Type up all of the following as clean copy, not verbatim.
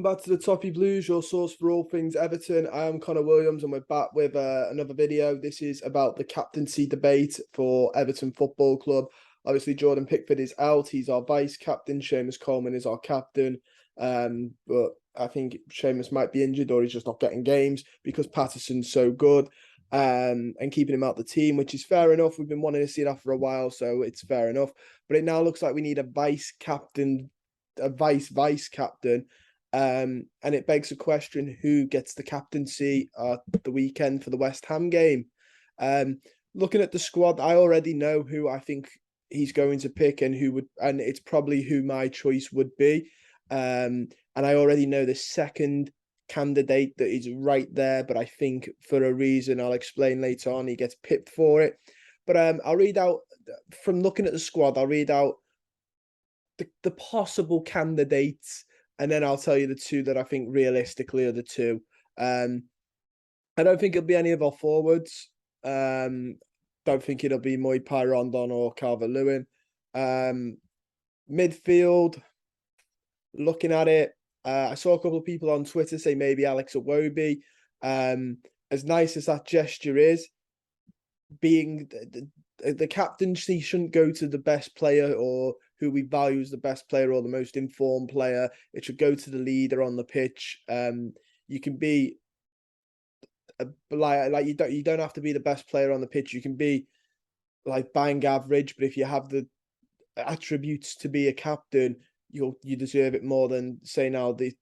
back to the Toppy Blues, your source for all things Everton. I am Connor Williams and we're back with another video. This is about the captaincy debate for Everton Football Club. Obviously, Jordan Pickford is out. He's our vice captain. Seamus Coleman is our captain. But I think Seamus might be injured or he's just not getting games because Patterson's so good and keeping him out the team, which is fair enough. We've been wanting to see that for a while, so it's fair enough. But it now looks like we need a vice captain, a vice captain. And it begs the question, who gets the captaincy at the weekend for the West Ham game? Looking at the squad, I already know who I think he's going to pick and it's probably who my choice would be. And I already know the second candidate that is right there, but I think for a reason I'll explain later on, he gets pipped for it. But I'll read out, from looking at the squad, I'll read out the possible candidates, and then I'll tell you the two that I think realistically are the two. I don't think it'll be any of our forwards. Don't think it'll be Moipai Rondon or Calvert-Lewin. Midfield, looking at it, I saw a couple of people on Twitter say maybe Alex Iwobi. As nice as that gesture is, being the captaincy shouldn't go to the best player or who we value as the best player or the most informed player. It should go to the leader on the pitch. You can be like you don't have to be the best player on the pitch. You can be like bang average, but if you have the attributes to be a captain, you deserve it more than say now the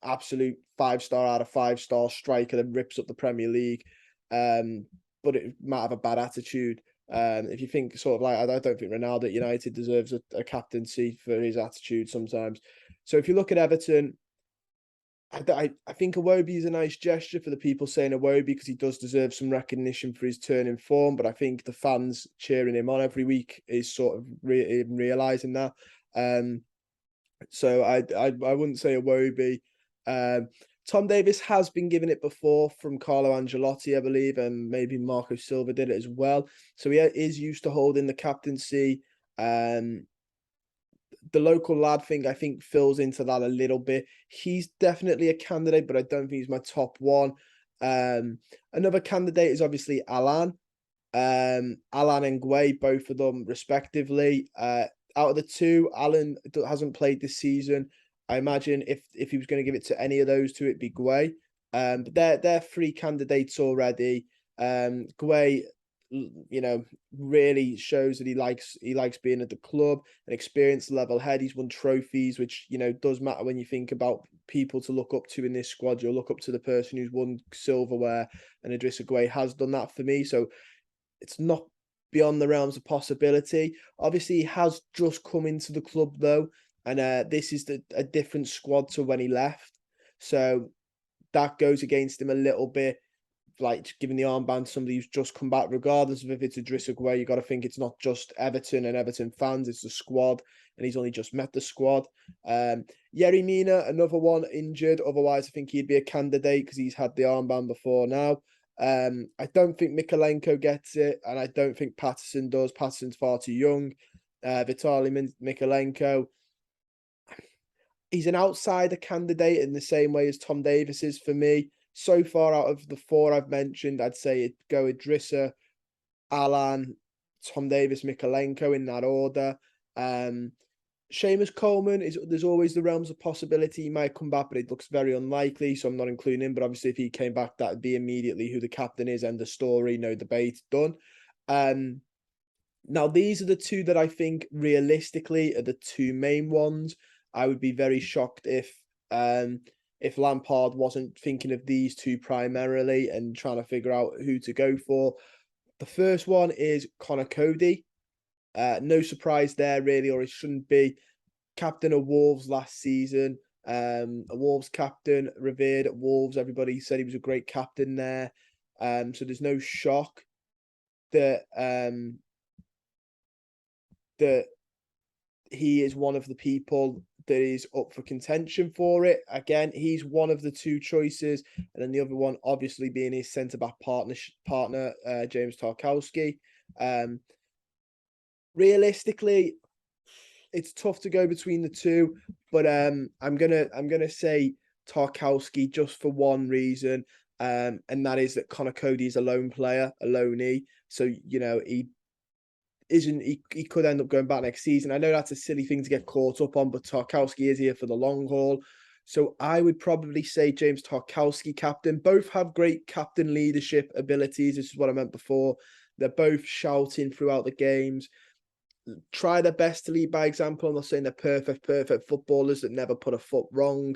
absolute 5-star out of 5-star striker that rips up the Premier League. But it might have a bad attitude. If you think sort of like, I don't think Ronaldo at United deserves a captaincy for his attitude sometimes. So if you look at Everton, I think Iwobi is a nice gesture for the people saying Iwobi because he does deserve some recognition for his turn in form. But I think the fans cheering him on every week is sort of realising that. So I wouldn't say Iwobi. Tom Davies has been given it before from Carlo Ancelotti, I believe, and maybe Marco Silva did it as well. So he is used to holding the captaincy. The local lad thing, I think, fills into that a little bit. He's definitely a candidate, but I don't think he's my top one. Another candidate is obviously Alan. Alan and Guay, both of them respectively. Out of the two, Alan hasn't played this season. I imagine if he was going to give it to any of those two, it'd be Guay. But they're three candidates already. Guay, really shows that he likes being at the club, an experienced level head. He's won trophies, which does matter when you think about people to look up to in this squad. You'll look up to the person who's won silverware, and Idrissa Guay has done that for me. So it's not beyond the realms of possibility. Obviously, he has just come into the club though. And this is a different squad to when he left. So that goes against him a little bit, like giving the armband to somebody who's just come back, regardless of if it's Idrissa Gueye. You got to think it's not just Everton and Everton fans, it's the squad. And he's only just met the squad. Yerry Mina, another one injured. Otherwise, I think he'd be a candidate because he's had the armband before now. I don't think Mikalenko gets it. And I don't think Patterson does. Patterson's far too young. Vitaly Mikalenko, he's an outsider candidate in the same way as Tom Davies is for me. So far, out of the four I've mentioned, I'd say it'd go Idrissa, Alan, Tom Davies, Mikalenko in that order. Seamus Coleman, there's always the realms of possibility he might come back, but it looks very unlikely, so I'm not including him. But obviously, if he came back, that'd be immediately who the captain is, end of story, no debate, done. Now, these are the two that I think realistically are the two main ones. I would be very shocked if Lampard wasn't thinking of these two primarily and trying to figure out who to go for. The first one is Connor Cody. No surprise there, really, or it shouldn't be. Captain of Wolves last season. A Wolves captain, revered at Wolves. Everybody said he was a great captain there. So there's no shock that that he is one of the people that is up for contention for it. Again, he's one of the two choices, and then the other one obviously being his centre-back partner, James Tarkowski. Realistically, it's tough to go between the two, but I'm gonna say Tarkowski just for one reason, and that is that Connor Cody is a lone player, a loanee. So he could end up going back next season. I know that's a silly thing to get caught up on, but Tarkowski is here for the long haul. So I would probably say James Tarkowski captain. Both have great captain leadership abilities. This is what I meant before. They're both shouting throughout the games. Try their best to lead by example. I'm not saying they're perfect footballers that never put a foot wrong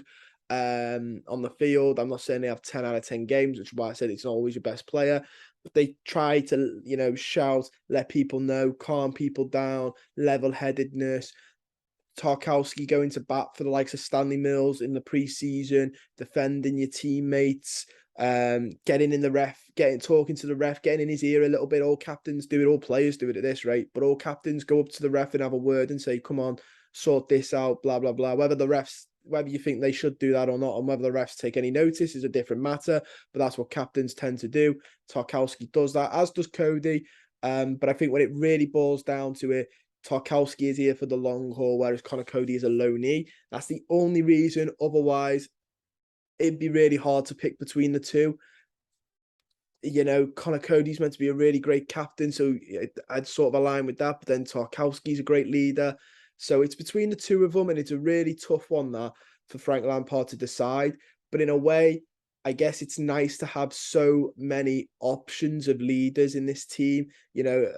on the field. I'm not saying they have 10 out of 10 games, which is why I said it's not always your best player. But they try to, shout, let people know, calm people down, level-headedness. Tarkowski going to bat for the likes of Stanley Mills in the preseason, defending your teammates, getting in the ref, talking to the ref, getting in his ear a little bit. All captains do it, all players do it at this rate, but all captains go up to the ref and have a word and say, come on, sort this out, blah, blah, blah. Whether you think they should do that or not, and whether the refs take any notice is a different matter, but that's what captains tend to do. Tarkowski does that, as does Cody. But I think when it really boils down to it, Tarkowski is here for the long haul, whereas Connor Cody is a loanee. That's the only reason. Otherwise, it'd be really hard to pick between the two. Connor Cody's meant to be a really great captain, so I'd sort of align with that. But then Tarkowski's a great leader. So it's between the two of them, and it's a really tough one that for Frank Lampard to decide. But in a way, I guess it's nice to have so many options of leaders in this team.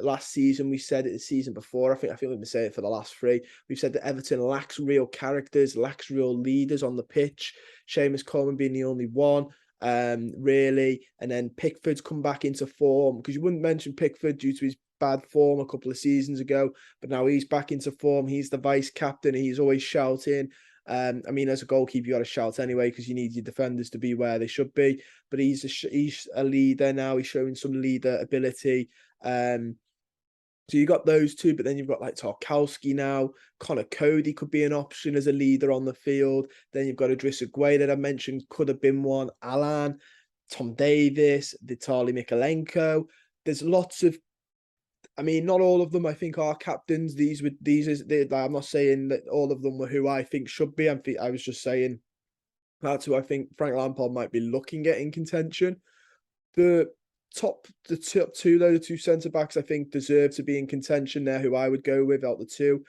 Last season we said it, the season before, I think we've been saying it for the last three. We've said that Everton lacks real characters, lacks real leaders on the pitch. Seamus Coleman being the only one, really. And then Pickford's come back into form, because you wouldn't mention Pickford due to his bad form a couple of seasons ago, but now he's back into form. He's the vice captain. He's always shouting. As a goalkeeper, you got to shout anyway because you need your defenders to be where they should be. But he's a leader now. He's showing some leader ability. So you got those two, but then you've got like Tarkowski now. Connor Cody could be an option as a leader on the field. Then you've got Idrissa Gueye that I mentioned, could have been one. Alan, Tom Davis, Vitaly Mikalenko. There's lots of. Not all of them, I think, are captains. I'm not saying that all of them were who I think should be. I was just saying that's who I think Frank Lampard might be looking at in contention. The top two, though, the two centre backs, I think deserve to be in contention. They're who I would go with out the two.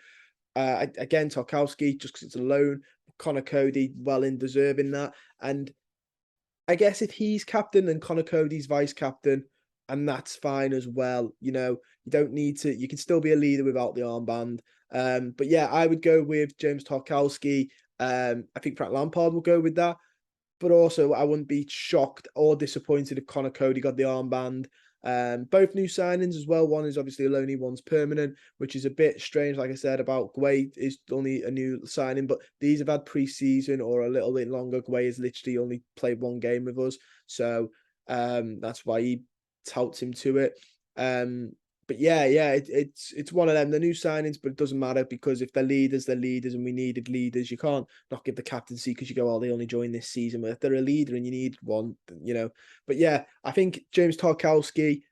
Again, Tarkowski, just because it's a loan. Connor Cody, well in deserving that. And I guess if he's captain, then Connor Cody's vice captain. And that's fine as well. You don't need to, you can still be a leader without the armband. But yeah, I would go with James Tarkowski. I think Frank Lampard will go with that. But also, I wouldn't be shocked or disappointed if Connor Cody got the armband. Both new signings as well. One is obviously a loanee, one's permanent, which is a bit strange. Like I said, about Gueye is only a new signing, but these have had pre-season or a little bit longer. Gueye has literally only played one game with us. So that's why he touts him to it. But yeah, it's one of them. The new signings, but it doesn't matter because if they're leaders, and we needed leaders. You can't not give the captaincy because you go, oh, they only joined this season. But if they're a leader and you need one, But yeah, I think James Tarkowski,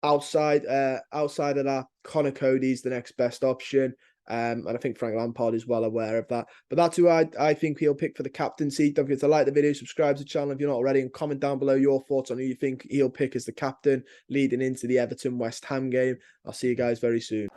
outside of that, Connor Cody's the next best option. And I think Frank Lampard is well aware of that. But that's who I think he'll pick for the captaincy. Don't forget to like the video, subscribe to the channel if you're not already, and comment down below your thoughts on who you think he'll pick as the captain leading into the Everton West Ham game. I'll see you guys very soon.